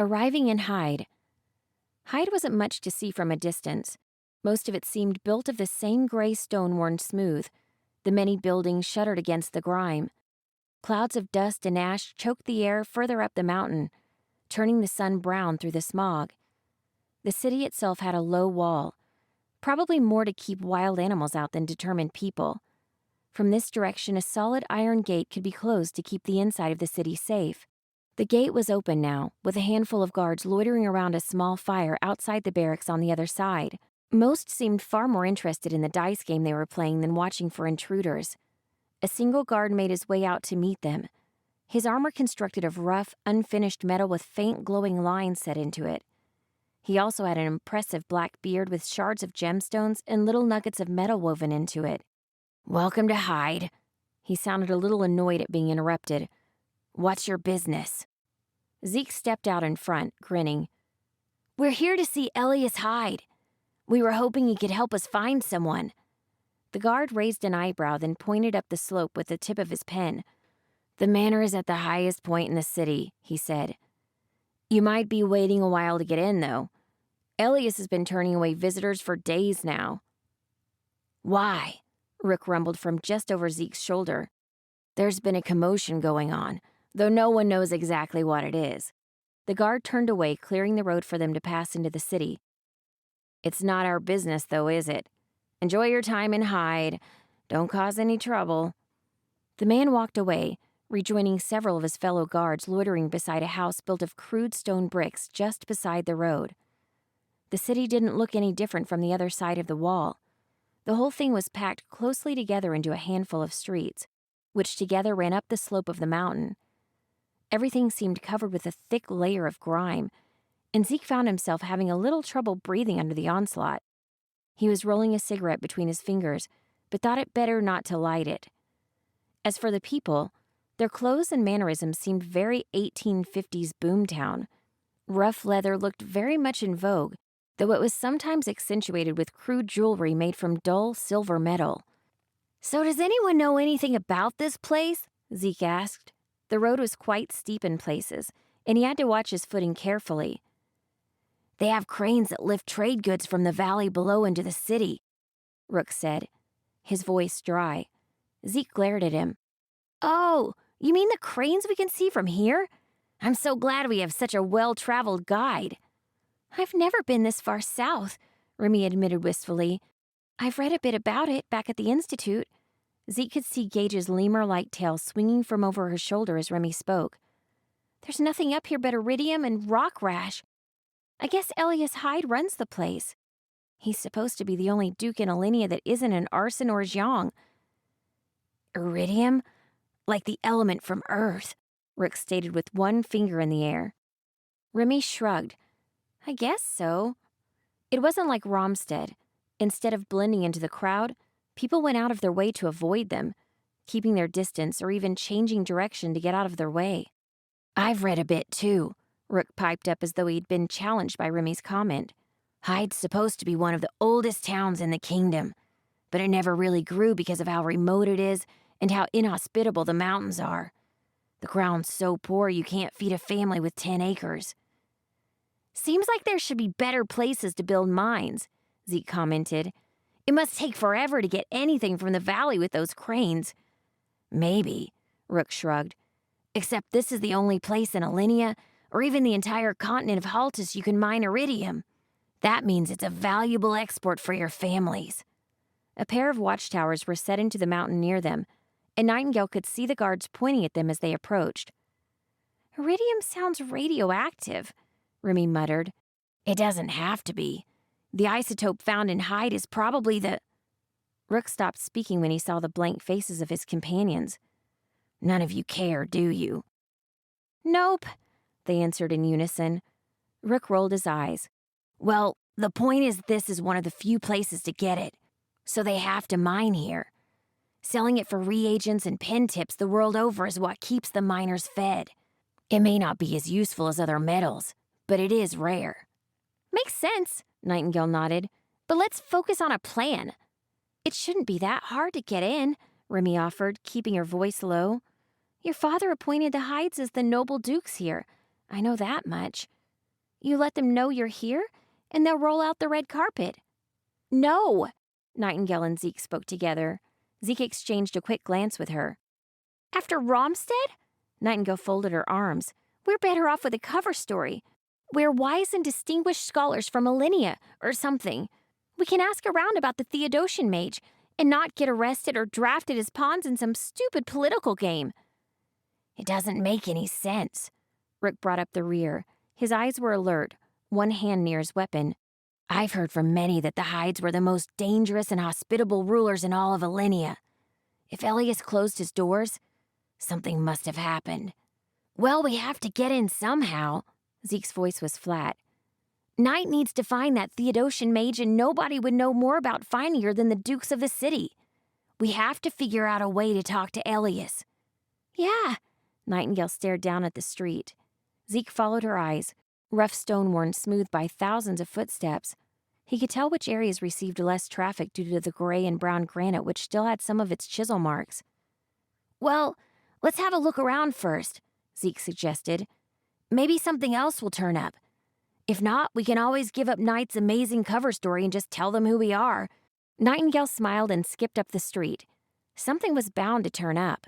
Arriving in Hyde. Hyde wasn't much to see from a distance. Most of it seemed built of the same gray stone worn smooth. The many buildings shuddered against the grime. Clouds of dust and ash choked the air further up the mountain, turning the sun brown through the smog. The city itself had a low wall, probably more to keep wild animals out than determined people. From this direction, a solid iron gate could be closed to keep the inside of the city safe. The gate was open now, with a handful of guards loitering around a small fire outside the barracks on the other side. Most seemed far more interested in the dice game they were playing than watching for intruders. A single guard made his way out to meet them. His armor constructed of rough, unfinished metal with faint glowing lines set into it. He also had an impressive black beard with shards of gemstones and little nuggets of metal woven into it. "Welcome to Hyde." He sounded a little annoyed at being interrupted. "What's your business?" Zeke stepped out in front, grinning. "We're here to see Elias Hyde. We were hoping he could help us find someone." The guard raised an eyebrow, then pointed up the slope with the tip of his pen. "The manor is at the highest point in the city," he said. "You might be waiting a while to get in, though. Elias has been turning away visitors for days now." "Why?" Rook rumbled from just over Zeke's shoulder. "There's been a commotion going on, though no one knows exactly what it is." The guard turned away, clearing the road for them to pass into the city. "It's not our business, though, is it? Enjoy your time in Hyde. Don't cause any trouble." The man walked away, rejoining several of his fellow guards loitering beside a house built of crude stone bricks just beside the road. The city didn't look any different from the other side of the wall. The whole thing was packed closely together into a handful of streets, which together ran up the slope of the mountain. Everything seemed covered with a thick layer of grime, and Zeke found himself having a little trouble breathing under the onslaught. He was rolling a cigarette between his fingers, but thought it better not to light it. As for the people, their clothes and mannerisms seemed very 1850s boomtown. Rough leather looked very much in vogue, though it was sometimes accentuated with crude jewelry made from dull silver metal. "So does anyone know anything about this place?" Zeke asked. The road was quite steep in places, and he had to watch his footing carefully. "They have cranes that lift trade goods from the valley below into the city," Rook said, his voice dry. Zeke glared at him. "Oh, you mean the cranes we can see from here? I'm so glad we have such a well-traveled guide." "I've never been this far south," Remy admitted wistfully. "I've read a bit about it back at the Institute." Zeke could see Gage's lemur-like tail swinging from over her shoulder as Remy spoke. "There's nothing up here but iridium and rock rash. I guess Elias Hyde runs the place. He's supposed to be the only duke in Alinea that isn't an arson or a Zhang." "Iridium? Like the element from Earth," Rick stated with one finger in the air. Remy shrugged. "I guess so." It wasn't like Romstead. Instead of blending into the crowd, people went out of their way to avoid them, keeping their distance or even changing direction to get out of their way. "I've read a bit, too," Rook piped up as though he'd been challenged by Remy's comment. "Hyde's supposed to be one of the oldest towns in the kingdom, but it never really grew because of how remote it is and how inhospitable the mountains are. The ground's so poor you can't feed a family with 10 acres. "Seems like there should be better places to build mines," Zeke commented. "It must take forever to get anything from the valley with those cranes." "Maybe," Rook shrugged. "Except this is the only place in Alinea, or even the entire continent of Haltis, you can mine iridium. That means it's a valuable export for your families." A pair of watchtowers were set into the mountain near them, and Nightingale could see the guards pointing at them as they approached. "Iridium sounds radioactive," Remy muttered. "It doesn't have to be. The isotope found in Hyde is probably the—" Rook stopped speaking when he saw the blank faces of his companions. "None of you care, do you?" "Nope," they answered in unison. Rook rolled his eyes. "Well, the point is this is one of the few places to get it, so they have to mine here. Selling it for reagents and pen tips the world over is what keeps the miners fed. It may not be as useful as other metals, but it is rare." "Makes sense," Nightingale nodded. "But let's focus on a plan." "It shouldn't be that hard to get in," Remy offered, keeping her voice low. "Your father appointed the Hydes as the noble dukes here. I know that much." You let them know you're here, and they'll roll out the red carpet." "No!" Nightingale and Zeke spoke together. Zeke exchanged a quick glance with her. "After Romstead?" Nightingale folded her arms. "We're better off with a cover story. We're wise and distinguished scholars from Millennia, or something. We can ask around about the Theodosian mage, and not get arrested or drafted as pawns in some stupid political game." "It doesn't make any sense." Rook brought up the rear. His eyes were alert, one hand near his weapon. "I've heard from many that the Hydes were the most dangerous and hospitable rulers in all of Alenia. If Elias closed his doors, something must have happened." "Well, we have to get in somehow." Zeke's voice was flat. "Knight needs to find that Theodosian mage, and nobody would know more about finding her than the dukes of the city. We have to figure out a way to talk to Elias." "Yeah." Nightingale stared down at the street. Zeke followed her eyes, rough stone worn smooth by thousands of footsteps. He could tell which areas received less traffic due to the gray and brown granite, which still had some of its chisel marks. "Well, let's have a look around first," Zeke suggested. "Maybe something else will turn up. If not, we can always give up Knight's amazing cover story and just tell them who we are." Nightingale smiled and skipped up the street. Something was bound to turn up.